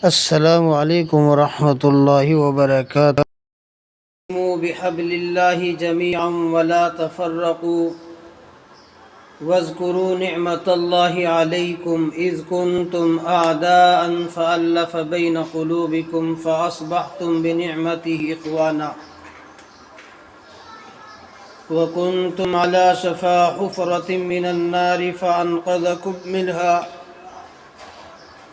السلام علیکم ورحمۃ اللہ وبرکاتہ۔ واعتصموا بحبل اللہ جميعا ولا تفرقوا واذكروا نعمة اللہ علیکم اذ کنتم اعداء فألف بین قلوبکم فاصبحتم بنعمته اخوانا وکنتم على شفا حفرة من النار فانقذکم منها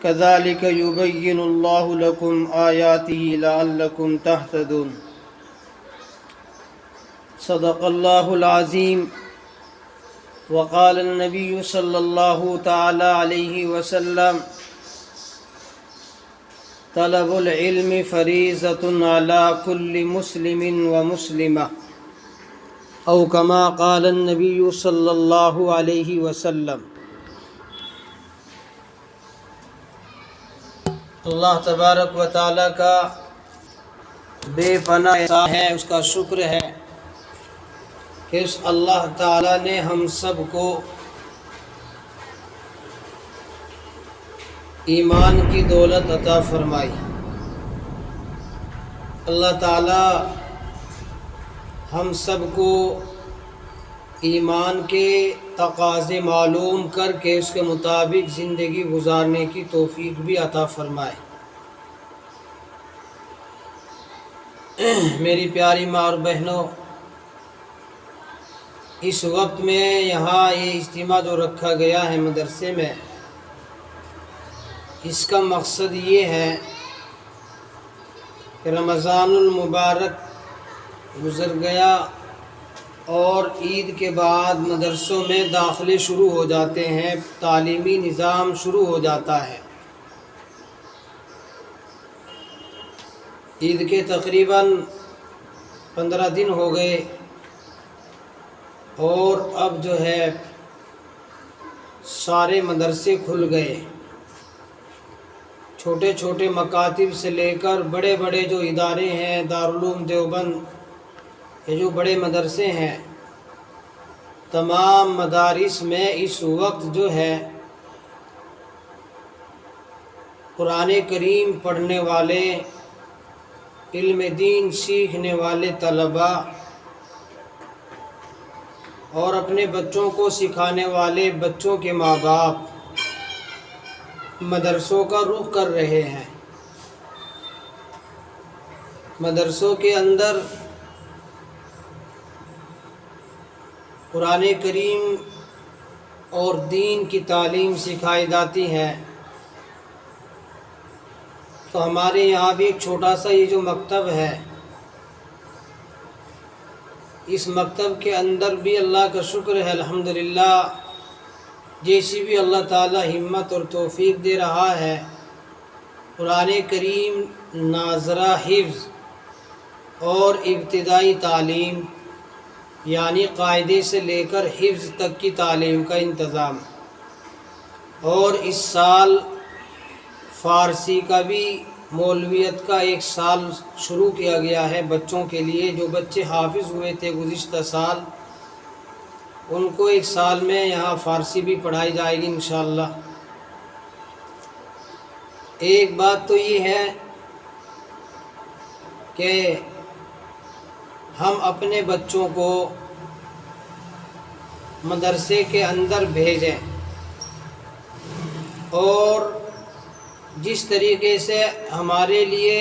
كذلك يبين الله لكم آياته لعلكم تهتدون۔ صدق الله العظيم۔ وقال النبي صلى الله تعالى عليه وسلم: طلب العلم فريضة على كل مسلم ومسلمة، أو كما قال النبي صلى الله عليه وسلم۔ اللہ تبارک و تعالیٰ کا بے پناہ احسان ہے، اس کا شکر ہے کہ اس اللہ تعالیٰ نے ہم سب کو ایمان کی دولت عطا فرمائی۔ اللہ تعالیٰ ہم سب کو ایمان کے تقاضے معلوم کر کے اس کے مطابق زندگی گزارنے کی توفیق بھی عطا فرمائے۔ میری پیاری ماں اور بہنوں، اس وقت میں یہاں یہ اجتماع جو رکھا گیا ہے مدرسے میں، اس کا مقصد یہ ہے کہ رمضان المبارک گزر گیا اور عید کے بعد مدرسوں میں داخلے شروع ہو جاتے ہیں، تعلیمی نظام شروع ہو جاتا ہے۔ عید کے تقریباً 15 دن ہو گئے اور اب جو ہے سارے مدرسے کھل گئے، چھوٹے چھوٹے مکاتب سے لے کر بڑے بڑے جو ادارے ہیں، دارالعلوم دیوبند، یہ جو بڑے مدرسے ہیں، تمام مدارس میں اس وقت جو ہے قرآن کریم پڑھنے والے، علم دین سیکھنے والے طلباء اور اپنے بچوں کو سکھانے والے بچوں کے ماں باپ مدرسوں کا رخ کر رہے ہیں۔ مدرسوں کے اندر قرآن کریم اور دین کی تعلیم سکھائی جاتی ہے۔ تو ہمارے یہاں بھی ایک چھوٹا سا یہ جو مکتب ہے، اس مکتب کے اندر بھی اللہ کا شکر ہے الحمدللہ، جیسی بھی اللہ تعالی ہمت اور توفیق دے رہا ہے، قرآن کریم ناظرہ حفظ اور ابتدائی تعلیم یعنی قاعدے سے لے کر حفظ تک کی تعلیم کا انتظام، اور اس سال فارسی کا بھی مولویت کا ایک سال شروع کیا گیا ہے بچوں کے لیے۔ جو بچے حافظ ہوئے تھے گزشتہ سال، ان کو ایک سال میں یہاں فارسی بھی پڑھائی جائے گی انشاءاللہ۔ ایک بات تو یہ ہے کہ ہم اپنے بچوں کو مدرسے کے اندر بھیجیں، اور جس طریقے سے ہمارے لیے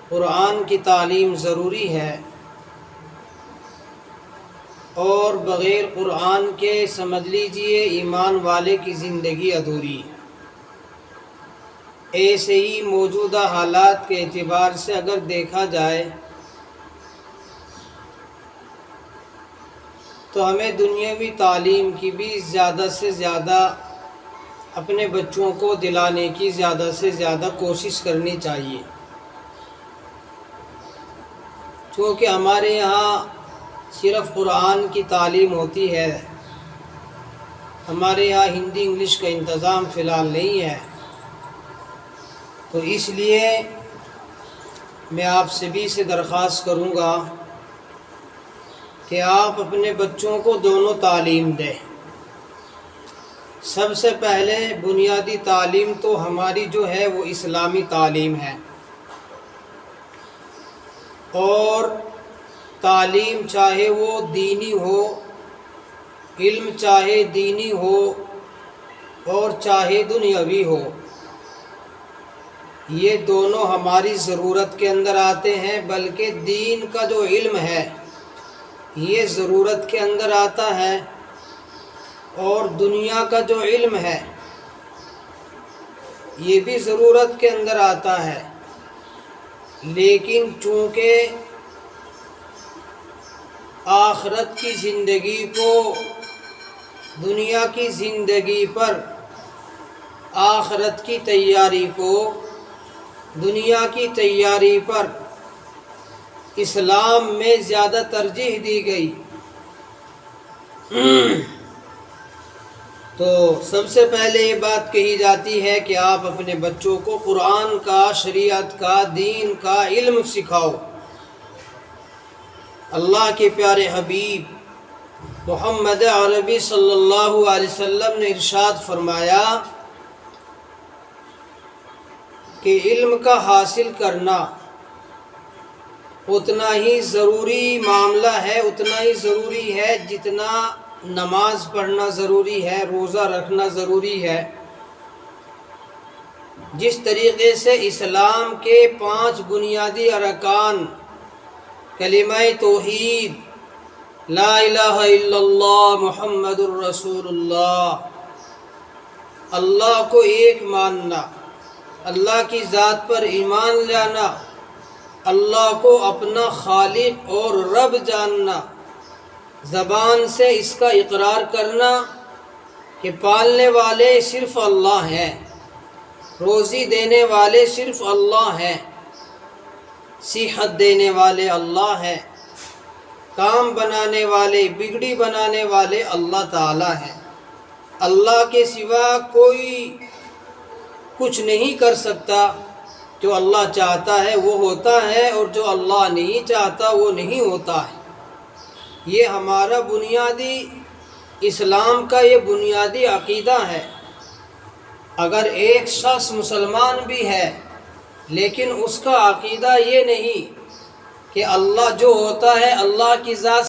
قرآن کی تعلیم ضروری ہے اور بغیر قرآن کے سمجھ لیجئے ایمان والے کی زندگی ادھوری، ایسے ہی موجودہ حالات کے اعتبار سے اگر دیکھا جائے تو ہمیں دنیاوی تعلیم کی بھی زیادہ سے زیادہ اپنے بچوں کو دلانے کی زیادہ سے زیادہ کوشش کرنی چاہیے، کیونکہ ہمارے یہاں صرف قرآن کی تعلیم ہوتی ہے، ہمارے یہاں ہندی انگلش کا انتظام فی الحال نہیں ہے۔ تو اس لیے میں آپ سبھی سے درخواست کروں گا کہ آپ اپنے بچوں کو دونوں تعلیم دیں، سب سے پہلے بنیادی تعلیم تو ہماری جو ہے وہ اسلامی تعلیم ہے، اور تعلیم چاہے وہ دینی ہو، علم چاہے دینی ہو اور چاہے دنیاوی ہو، یہ دونوں ہماری ضرورت کے اندر آتے ہیں، بلکہ دین کا جو علم ہے یہ ضرورت کے اندر آتا ہے، اور دنیا کا جو علم ہے یہ بھی ضرورت کے اندر آتا ہے۔ لیکن چونکہ آخرت کی زندگی کو دنیا کی زندگی پر، آخرت کی تیاری کو دنیا کی تیاری پر اسلام میں زیادہ ترجیح دی گئی، تو سب سے پہلے یہ بات کہی جاتی ہے کہ آپ اپنے بچوں کو قرآن کا، شریعت کا، دین کا علم سکھاؤ۔ اللہ کے پیارے حبیب محمد عربی صلی اللہ علیہ وسلم نے ارشاد فرمایا کہ علم کا حاصل کرنا اتنا ہی ضروری معاملہ ہے، اتنا ہی ضروری ہے جتنا نماز پڑھنا ضروری ہے، روزہ رکھنا ضروری ہے۔ جس طریقے سے اسلام کے 5 بنیادی ارکان کلمہ توحید، لا الہ الا اللہ محمد الرسول اللہ، اللہ کو ایک ماننا، اللہ کی ذات پر ایمان لانا، اللہ کو اپنا خالق اور رب جاننا، زبان سے اس کا اقرار کرنا کہ پالنے والے صرف اللہ ہیں، روزی دینے والے صرف اللہ ہیں، صحت دینے والے اللہ ہیں، کام بنانے والے، بگڑی بنانے والے اللہ تعالی ہیں۔ اللہ کے سوا کوئی کچھ نہیں کر سکتا، جو اللہ چاہتا ہے وہ ہوتا ہے، اور جو اللہ نہیں چاہتا وہ نہیں ہوتا ہے۔ یہ ہمارا بنیادی اسلام کا یہ بنیادی عقیدہ ہے۔ اگر ایک شخص مسلمان بھی ہے لیکن اس کا عقیدہ یہ نہیں کہ اللہ جو ہوتا ہے اللہ کی ذات